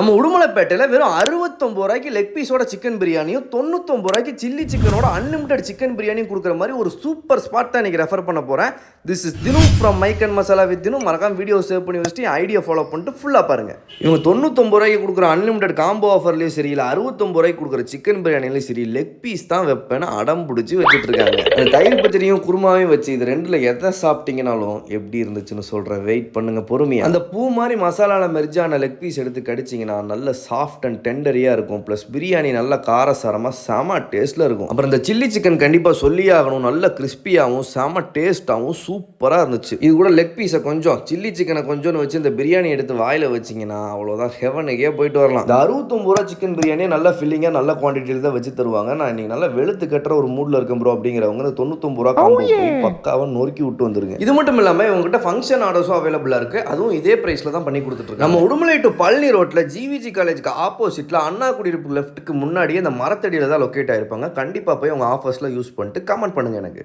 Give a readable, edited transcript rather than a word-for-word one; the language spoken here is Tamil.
நம்ம உடுமலைப்பேட்டையில் வெறும் 69 ரூபாய்க்கு லெக் பீஸோட சிக்கன் பிரியாணியும் 99 ரூபாய்க்கு சில்லி சிக்கனோட அன்லிமிட்டட் சிக்கன் பிரியாணியும் கொடுக்குற மாதிரி ஒரு சூப்பர் ஸ்பாட் தான் இன்றைக்கி ரெஃபர் பண்ண போகிறேன். This is Dinu from mic and masala with Dinu. மறக்காம வீடியோ சேவ் பண்ணி வச்சுட்டு ஐடியா ஃபாலோ பண்ணிட்டு ஃபுல்லாக பாருங்கள். இவங்க 99 ரூபாய்க்கு கொடுக்குற அன்லிமிட்டட் காம்போ ஆஃபர்லேயும் சரி, இல்லை 69 ரூபாய்க்கு கொடுக்குற சிக்கன் பிரியாணிலையும் சரி, லெக் பீஸ் தான் வைப்பேன்னு அடம் பிடிச்சி வச்சுட்டு இருக்காங்க. அந்த தயிர் பச்சடியும் குருமாவையும் வச்சு இது ரெண்டில் எதை சாப்பிட்டீங்கனாலும் எப்படி இருந்துச்சுன்னு சொல்கிறேன். வெயிட் பண்ணுங்கள் பொறுமையாக. அந்த பூ மாதிரி மசாலாவில் மெர்ஜான லெக் பீஸ் எடுத்து கடிச்சிங்க நல்ல சாஃப்ட் அண்ட் டெண்டரியாக இருக்கும். ப்ளஸ் பிரியாணி நல்ல காரசாரமாக செம டேஸ்ட்டில் இருக்கும். அப்புறம் இந்த சில்லி சிக்கன் கண்டிப்பாக சொல்லி ஆகணும். நல்ல கிறிஸ்பியாகவும் செம டேஸ்ட்டாகவும் சூப்பராக இருந்துச்சு. இது கூட லெக் பீஸை கொஞ்சம் சில்லி சிக்கனை கொஞ்சம்னு வச்சு இந்த பிரியாணி எடுத்து வாயில் வச்சிங்கன்னா அவ்வளோதான், ஹெவனுக்கே போயிட்டு வரலாம். இந்த 69 ரூபா சிக்கன் பிரியாணி நல்ல ஃபில்லிங்காக நல்ல குவான்டிட்டியில் தான் வச்சு தருவாங்க. நான் இன்னைக்கு நல்லா வெளுத்து கட்டுற ஒரு மூடில் இருக்கேன் ப்ரோ அப்படிங்கிறவங்க இந்த 99 ரூபா காம்போ பக்காவாக நொறுக்கி விட்டு வந்துருங்க. இது மட்டும் இல்லாமல் இவங்ககிட்ட ஃபங்க்ஷன் ஆர்டர்ஸும் அவைலபிளாக இருக்குது. அதுவும் இதே ப்ரைஸில் தான் பண்ணி கொடுத்துட்டு நம்ம உடுமலை டு பழனி ரோட்டில் ஜிவிஜி காலேஜுக்கு ஆப்போசிட்டில் அண்ணா குடியிருப்பு லெஃப்ட்டுக்கு முன்னாடியே இந்த மரத்தடியில் தான் லொக்கேட் ஆகிருப்பாங்க. கண்டிப்பாக போய் உங்கள் ஆஃபர்ஸில் யூஸ் பண்ணிட்டு கமெண்ட் பண்ணுங்கள் எனக்கு.